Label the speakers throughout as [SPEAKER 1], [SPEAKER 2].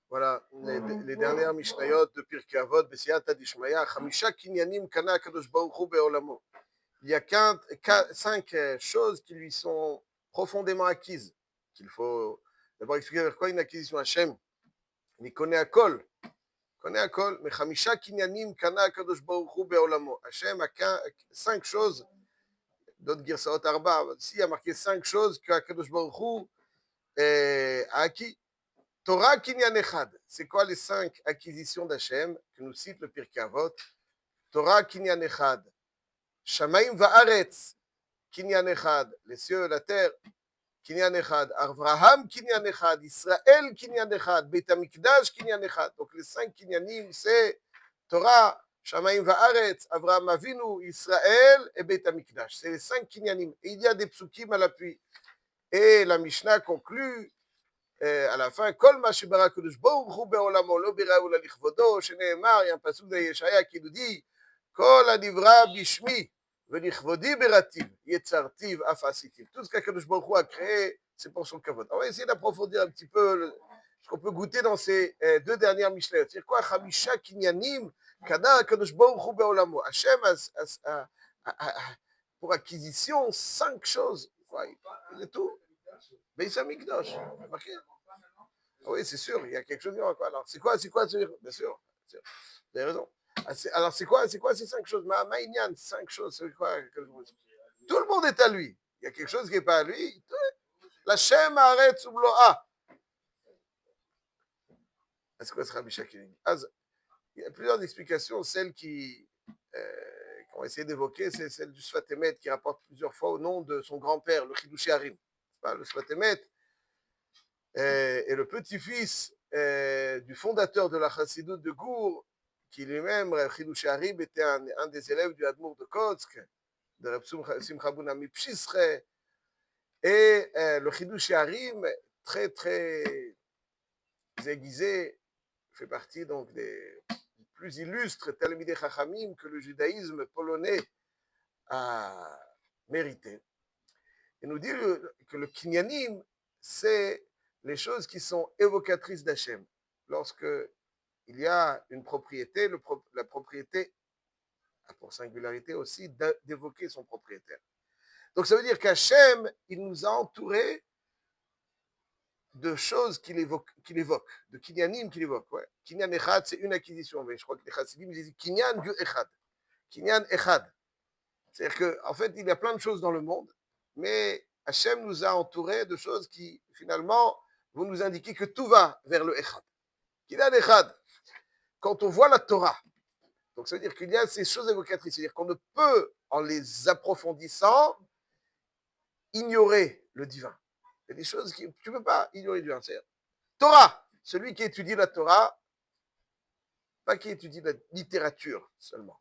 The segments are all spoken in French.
[SPEAKER 1] Voilà, les dernières Mishnayot de Pirkei Avot, B'siyata Dishmaya, Chamisha Kinyanim Kana Kadosh Baruch Hu Be'olamo. Il y a 5 choses qui lui sont profondément acquises, qu'il faut d'abord expliquer vers quoi une acquisition Hachem. Il connaît à Kol, mais Chamisha Kinyanim Kana Kadosh Baruch Hu Be'olamo. Hachem a 5 choses, d'autres Girsaot Arba, ici il y a marqué 5 choses que Kadosh Baruch Hu a acquis. Torah Kinyan Echad, c'est quoi les 5 acquisitions d'Hachem que nous cite le Pirkei Avot? Torah Kinyan Echad, Shamaim Va'aretz Kinyan Echad, les cieux et la terre, Kinyan Echad, Avraham Kinyan Echad, Israël Kinyan Echad, Beit HaMikdash Kinyan Echad. Donc les 5 Kinyanim, c'est Torah, Shamaim Va'aretz, Avraham Avinu, Israël et Beit HaMikdash. C'est les 5 Kinyanim. Et il y a des psukim à l'appui. Et la Mishnah conclut à la fin, Kol ma shebara kadosh baruch hu be'olamo lo bira'u la lichvodo, שנאמר, il y a un pasuk de Yeshaya qui nous dit, Kol הנברא bishmi velichvodi berativ, yetzartiv af asitiv. Tout ce qu'Akadosh Baruch Hu a créé, c'est pour son kavod. On va essayer d'approfondir un petit peu ce qu'on peut goûter dans ces 2 dernières Mishnayot. C'est quoi? Chamisha kinyanim kana Akadosh Baruch Hu be'olamo. Hachem pour acquisition 5 choses. Quoi, il est tout. Beis Hamikdash. Marqué. Oui, c'est sûr, il y a quelque chose. Alors, c'est quoi, bien sûr, vous avez raison. Alors, c'est quoi ces 5 choses? Maïnian, 5 choses, c'est quoi? Tout le monde est à lui. Il y a quelque chose qui n'est pas à lui. La Shem Haaretz Ubloa. C'est quoi ce Rabbi Shakir? Il y a plusieurs explications. Celle qu'on va essayer d'évoquer, c'est celle du Sfat Emet qui rapporte plusieurs fois au nom de son grand-père, le Chidushé Harim. Le Sfat Emet est le petit-fils du fondateur de la Chassidoute de Gour, qui lui-même, Chidushé Harim, était un des élèves du Admour de Kotsk, de Reb Simcha Buna Mipshisre. Et le Chidushé Harim, très très aiguisé, fait partie donc des plus illustres Talmidei Chachamim que le judaïsme polonais a mérité. Il nous dit que le kinyanim, c'est les choses qui sont évocatrices d'Hachem. Lorsque il y a une propriété, la propriété a pour singularité aussi d'évoquer son propriétaire. Donc ça veut dire qu'Hachem, il nous a entourés de choses qu'il évoque, de kinyanim qu'il évoque. Ouais. Kinyan echad, c'est une acquisition, mais je crois que les chassidim disent kinyan du echad. Kinyan echad. C'est-à-dire qu'en fait, il y a plein de choses dans le monde, mais Hachem nous a entourés de choses qui, finalement, vont nous indiquer que tout va vers le echad. Kinyan echad. Quand on voit la Torah, donc ça veut dire qu'il y a ces choses évocatrices, c'est-à-dire qu'on ne peut, en les approfondissant, ignorer le divin. Il y a des choses que tu ne peux pas ignorer le divin. C'est-à-dire, Torah, celui qui étudie la Torah, pas qui étudie la littérature seulement.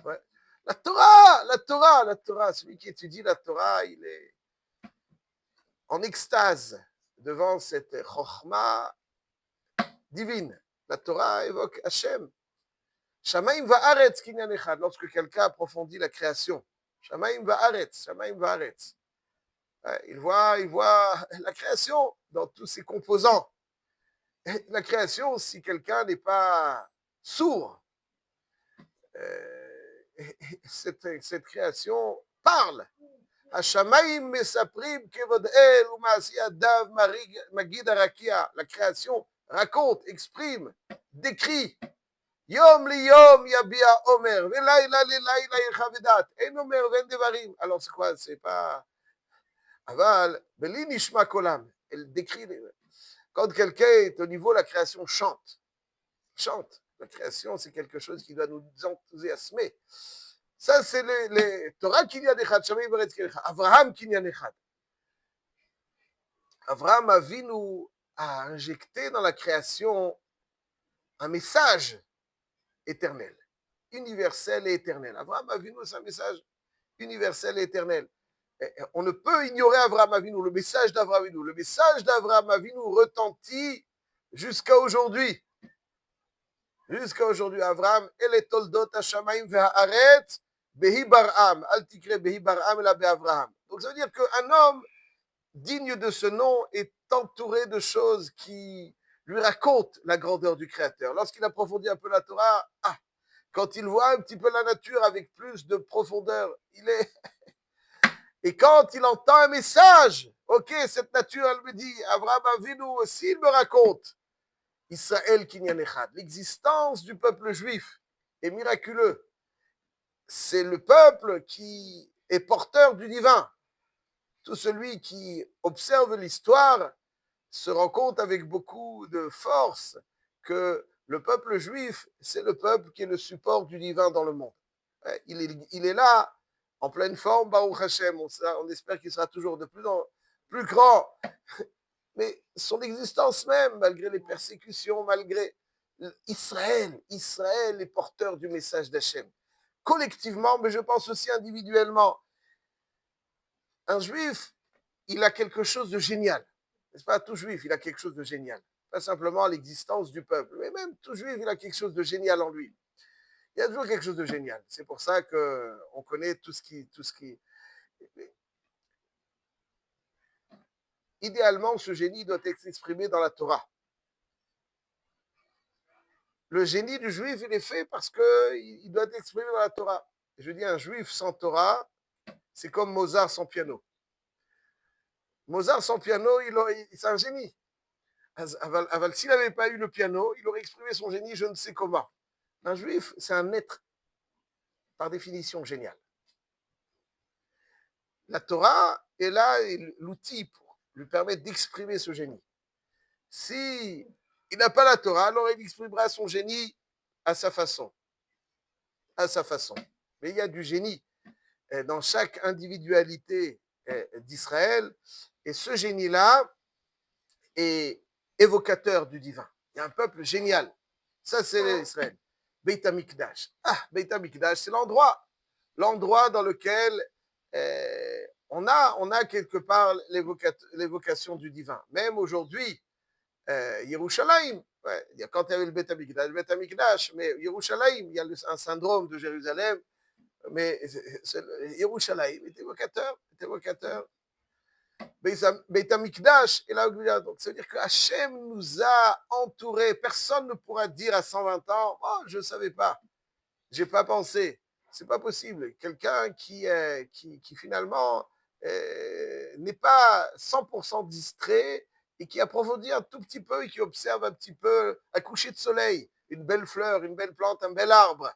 [SPEAKER 1] Ouais. La Torah, celui qui étudie la Torah, il est en extase devant cette chokhma divine. La Torah évoque Hachem. Shamaim va'aretz kinyan echad, lorsque quelqu'un approfondit la création. Shamaim va'aretz. Il voit la création dans tous ses composants. Et la création, si quelqu'un n'est pas sourd, cette création parle. Hashamaim mesaprim kevod el u'ma'asiyadav magid harakia. La création raconte, exprime, décrit. Yom li yom yabia omer, velayla lilayla yechavedat. En omer ven devarim. Alors c'est quoi? C'est pas aval, beli nishma kolam. Elle décrit. Quand quelqu'un est au niveau, la création chante. La création, c'est quelque chose qui doit nous enthousiasmer. Ça, c'est les Torah Kinyan Echad, Shamaim Va'aretz Kinyan Echad, Avraham Kinyan Echad. Avraham Avinu a injecté dans la création un message éternel, universel et éternel. Avraham Avinu, c'est un message universel et éternel. On ne peut ignorer Avraham Avinu, le message d'Avraham Avinu. Le message d'Avraham Avinu retentit jusqu'à aujourd'hui. Jusqu'à aujourd'hui, Avraham, El toldot Hashamaim ve'haaretz behi bar'am. Al tikre behi bar'am la be'Avraham. Donc ça veut dire qu'un homme digne de ce nom est entouré de choses qui lui raconte la grandeur du Créateur. Lorsqu'il approfondit un peu la Torah, quand il voit un petit peu la nature avec plus de profondeur, et quand il entend un message, ok, cette nature, elle me dit, Abraham Avinu aussi, il me raconte, Israël Kinyan Echad, l'existence du peuple juif est miraculeux. C'est le peuple qui est porteur du divin. Tout celui qui observe l'histoire se rend compte avec beaucoup de force que le peuple juif, c'est le peuple qui est le support du divin dans le monde. Il est là, en pleine forme, Baruch Hashem. On espère qu'il sera toujours de plus en plus grand. Mais son existence même, malgré les persécutions, malgré Israël est porteur du message d'Hachem. Collectivement, mais je pense aussi individuellement. Un juif, il a quelque chose de génial. N'est-ce pas? Tout juif, il a quelque chose de génial. Pas simplement l'existence du peuple, mais même tout juif, il a quelque chose de génial en lui. Il y a toujours quelque chose de génial. C'est pour ça qu'on connaît tout ce qui. Idéalement, ce génie doit être exprimé dans la Torah. Le génie du juif, il est fait parce qu'il doit être exprimé dans la Torah. Je dis, un juif sans Torah, c'est comme Mozart sans piano. Mozart sans piano, c'est un génie. S'il n'avait pas eu le piano, il aurait exprimé son génie, je ne sais comment. Un juif, c'est un être, par définition, génial. La Torah est là, l'outil pour lui permettre d'exprimer ce génie. Si il n'a pas la Torah, alors il exprimera son génie à sa façon. À sa façon. Mais il y a du génie dans chaque individualité d'Israël. Et ce génie-là est évocateur du divin. Il y a un peuple génial. Ça, c'est Israël. Beit HaMikdash. Beit HaMikdash, c'est l'endroit dans lequel on a quelque part l'évocation du divin. Même aujourd'hui, Yerushalayim, quand il y avait le Beit HaMikdash, mais Yerushalayim, il y a un syndrome de Jérusalem, mais Yerushalayim est évocateur. Beit HaMikdash est là où donc ça veut dire que Hachem nous a entourés. Personne ne pourra dire à 120 ans, oh, je ne savais pas, j'ai pas pensé. C'est pas possible. Quelqu'un qui finalement n'est pas 100% distrait et qui approfondit un tout petit peu et qui observe un petit peu un coucher de soleil, une belle fleur, une belle plante, un bel arbre,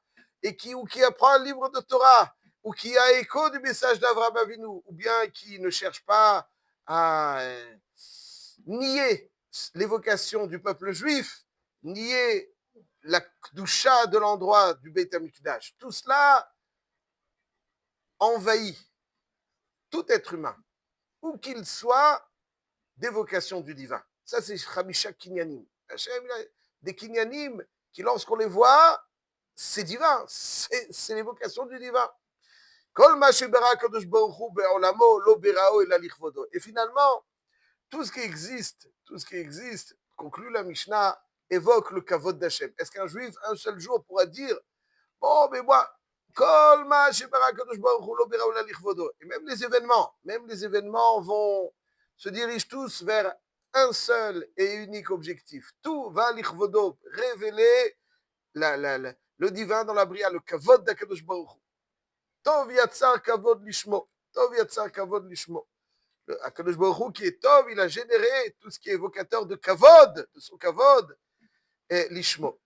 [SPEAKER 1] ou qui apprend un livre de Torah, ou qui a écho du message d'Avraham Avinu, ou bien qui ne cherche pas à nier l'évocation du peuple juif, nier la kdusha de l'endroit du Beit HaMikdash. Tout cela envahit tout être humain, où qu'il soit, d'évocation du divin. Ça, c'est Chamisha Kinyanim. Hachem, il a des Kinyanim qui, lorsqu'on les voit, c'est divin, c'est l'évocation du divin. Et finalement, tout ce qui existe, conclut la Mishnah, évoque le kavod d'Hachem. Est-ce qu'un juif, un seul jour, pourra dire, bon, mais moi, et même les événements se dirigent tous vers un seul et unique objectif. Tout va l'Ichvodo, révéler le divin dans la bria, le kavod d'Akadosh Baruch Hu. Tov yatzar kavod lishmo. Tov yatzar kavod lishmo. Akadosh Baruch Hu qui est Tov, il a généré tout ce qui est évocateur de kavod, de son kavod, et lishmo.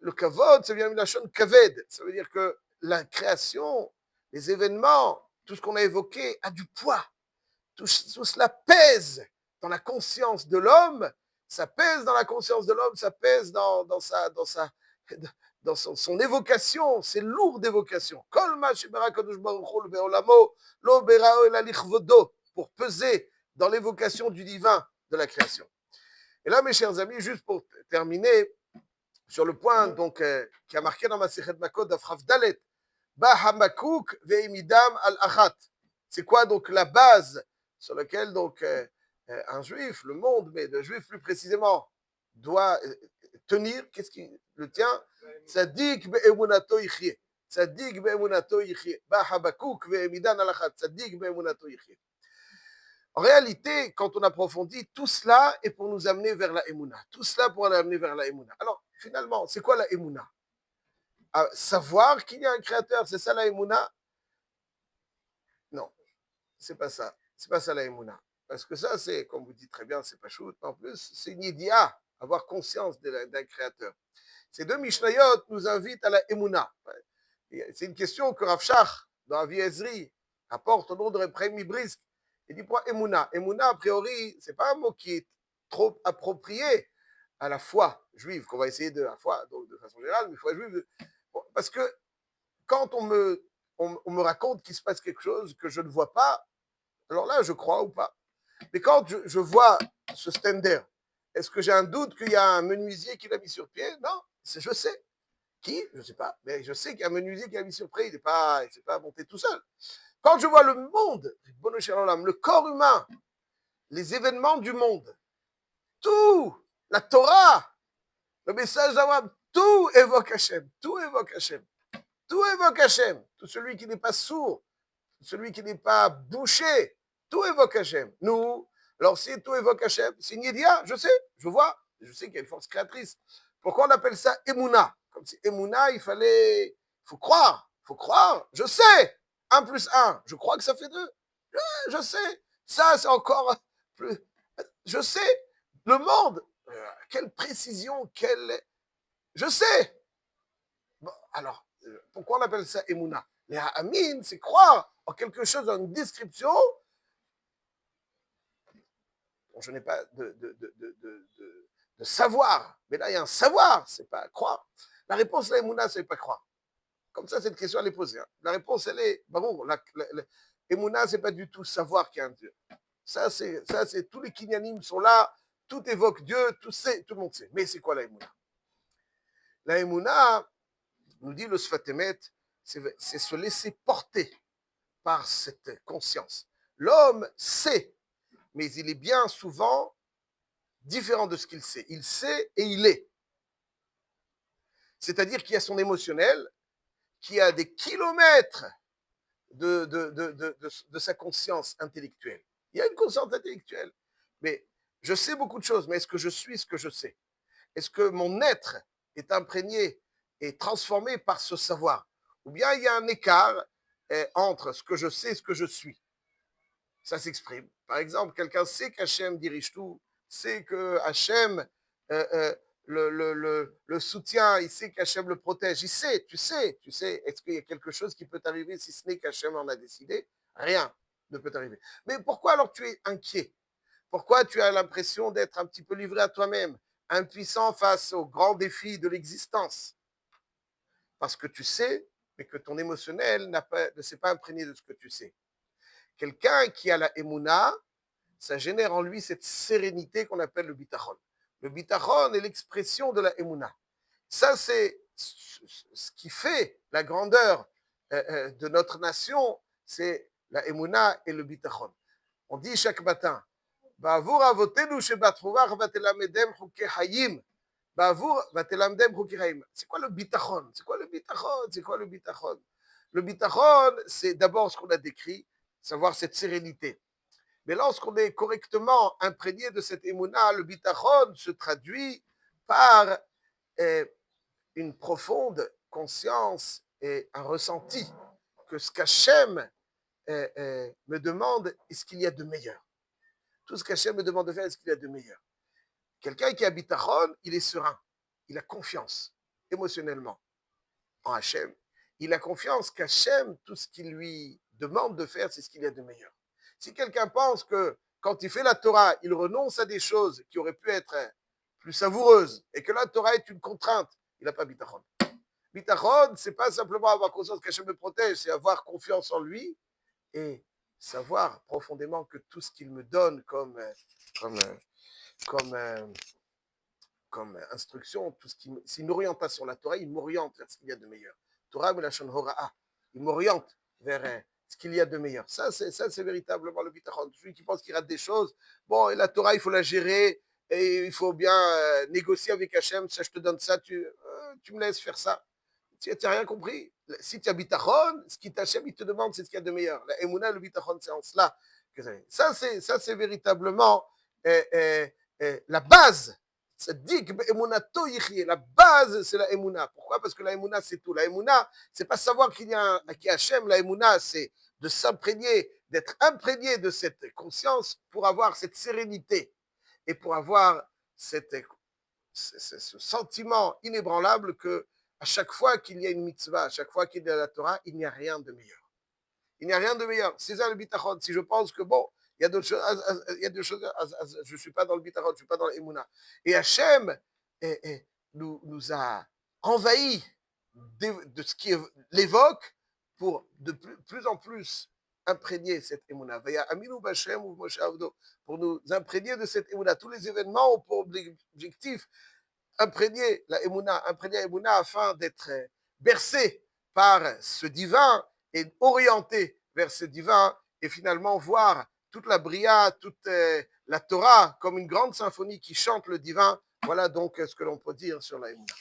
[SPEAKER 1] Le kavod, ça vient de la chaîne kaved. Ça veut dire que la création, les événements, tout ce qu'on a évoqué a du poids. Tout cela pèse dans la conscience de l'homme. Ça pèse dans la conscience de l'homme, ça pèse dans son évocation. C'est lourd d'évocation. Pour peser dans l'évocation du divin de la création. Et là, mes chers amis, juste pour terminer, sur le point donc, qui a marqué dans ma Sechet Makot d'Afraf Dalet, Ba Hamakouk Ve'imidam al-Achat. C'est quoi donc la base sur laquelle donc un juif, le monde, mais le juif plus précisément, doit tenir? Qu'est-ce qui le tient? Tzadik be'emunato yichye. Tzadik be'emunato yichye. Ba Hamakouk Ve'imidam al-Achat. Tzadik be'emunato yichye. En réalité, quand on approfondit, tout cela est pour nous amener vers la Emouna. Tout cela pour nous amener vers la Emouna. Alors, finalement, c'est quoi la Emouna? Savoir qu'il y a un créateur, c'est ça la Emouna? Non, c'est pas ça. C'est pas ça la Emouna. Parce que ça, c'est, comme vous dites très bien, c'est pas shoot. En plus, c'est une idea, avoir conscience d'un créateur. Ces deux Mishnayot nous invitent à la Emouna. C'est une question que Rav Shach, dans la vie Ezri, apporte au nom de Reprem Ibrisk. Il dit pourquoi Emouna? Emouna, a priori, c'est pas un mot qui est trop approprié à la foi juive, qu'on va essayer de la foi, donc de façon générale, mais foi juive. Parce que quand on me raconte qu'il se passe quelque chose que je ne vois pas, alors là, je crois ou pas. Mais quand je vois ce stander, est-ce que j'ai un doute qu'il y a un menuisier qui l'a mis sur pied? Non, je sais. Qui? Je ne sais pas. Mais je sais qu'il y a un menuisier qui l'a mis sur pied, il ne s'est pas monté tout seul. Quand je vois le monde, le corps humain, les événements du monde, tout, la Torah, le message d'Abraham, tout évoque Hachem, tout évoque Hachem, tout évoque Hachem. Tout celui qui n'est pas sourd, celui qui n'est pas bouché, tout évoque Hachem. Nous, alors si tout évoque Hachem, c'est une idea, je sais, je vois, je sais qu'il y a une force créatrice. Pourquoi on appelle ça Emouna? Comme si Emouna, il faut croire, je sais, un plus un, je crois que ça fait deux, je sais, ça c'est encore plus, je sais, le monde, quelle précision, je sais. Bon, alors, pourquoi on appelle ça Emouna? Les Amin, c'est croire en quelque chose, en une description dont je n'ai pas de savoir. Mais là, il y a un savoir, c'est pas croire. La réponse, la Emouna, c'est pas croire. Comme ça, cette question, elle est posée. Hein. La réponse, elle est, bon, Emouna, c'est pas du tout savoir qu'il y a un Dieu. Ça, c'est, tous les kinyanim sont là, tout évoque Dieu, tout le monde sait. Mais c'est quoi la Emouna? La Emouna, nous dit le Sfatemet, c'est se laisser porter par cette conscience. L'homme sait, mais il est bien souvent différent de ce qu'il sait. Il sait et il est. C'est-à-dire qu'il y a son émotionnel, qui a des kilomètres de sa conscience intellectuelle. Il y a une conscience intellectuelle. Mais je sais beaucoup de choses, mais est-ce que je suis ce que je sais? Est-ce que mon être est imprégné et transformé par ce savoir? Ou bien il y a un écart entre ce que je sais et ce que je suis? Ça s'exprime. Par exemple, quelqu'un sait qu'Hachem dirige tout, sait que Hachem le soutient, il sait qu'Hachem le protège, il sait, tu sais. Est-ce qu'il y a quelque chose qui peut t'arriver si ce n'est qu'Hachem en a décidé? Rien ne peut t'arriver. Mais pourquoi alors tu es inquiet? Pourquoi tu as l'impression d'être un petit peu livré à toi-même, impuissant face aux grands défis de l'existence? Parce que tu sais, mais que ton émotionnel ne s'est pas imprégné de ce que tu sais. Quelqu'un qui a la Emouna, ça génère en lui cette sérénité qu'on appelle le bitachon. Le bitachon est l'expression de la Emouna. Ça, c'est ce qui fait la grandeur de notre nation, c'est la Emouna et le bitachon. On dit chaque matin, Ba'avur avotenu shebatruvach vatelamedem chukei hayim. Ba'avur vatelamedem chukei hayim. C'est quoi le bitachon? C'est quoi le bitachon? C'est quoi le bitachon? Le bitachon, c'est d'abord ce qu'on a décrit, savoir cette sérénité. Mais lorsqu'on est correctement imprégné de cette émouna, le bitachon se traduit par une profonde conscience et un ressenti que ce qu'Hachem me demande est ce qu'il y a de meilleur. Tout ce qu'Hachem me demande de faire est ce qu'il y a de meilleur. Quelqu'un qui a bitachon, il est serein, il a confiance émotionnellement en Hachem. Il a confiance qu'Hachem, tout ce qu'il lui demande de faire, c'est ce qu'il y a de meilleur. Si quelqu'un pense que quand il fait la Torah, il renonce à des choses qui auraient pu être plus savoureuses et que la Torah est une contrainte, il n'a pas bitachon. Bitachon, c'est pas simplement avoir conscience qu'Hachem me protège, c'est avoir confiance en lui et savoir profondément que tout ce qu'il me donne comme, comme, comme instruction, tout ce qui, c'est une orientation. La Torah, il m'oriente vers ce qu'il y a de meilleur. Torah, Melachon Hora'a, il m'oriente vers ce qu'il y a de meilleur. Ça, c'est véritablement le bitachon. Celui qui pense qu'il rate des choses, bon, et la Torah, il faut la gérer, et il faut bien négocier avec Hachem, ça, je te donne ça, tu me laisses faire ça. Tu n'as rien compris. Si tu as bitachon, ce qui t'Hachem, il te demande, c'est ce qu'il y a de meilleur. La Emouna, le bitachon, c'est en cela Ça, c'est véritablement la base. La base, c'est la Emouna. Pourquoi? Parce que la Emouna, c'est tout. La Emouna, c'est pas savoir qu'il y a Hachem. La Emouna, c'est de s'imprégner, d'être imprégné de cette conscience pour avoir cette sérénité et pour avoir ce sentiment inébranlable que à chaque fois qu'il y a une mitzvah, à chaque fois qu'il y a la Torah, il n'y a rien de meilleur. Il n'y a rien de meilleur. C'est ça le bitachon. Si je pense que bon, il y a d'autres choses, je ne suis pas dans le bitachon, je ne suis pas dans l'Emouna. Et Hachem nous a envahis de ce qui l'évoque pour de plus en plus imprégner cette Emouna. Pour nous imprégner de cette Emouna. Tous les événements ont pour objectif imprégner la Emouna afin d'être bercé par ce divin et orienté vers ce divin et finalement voir toute la Bria, toute la Torah comme une grande symphonie qui chante le divin. Voilà donc ce que l'on peut dire sur la Emouna.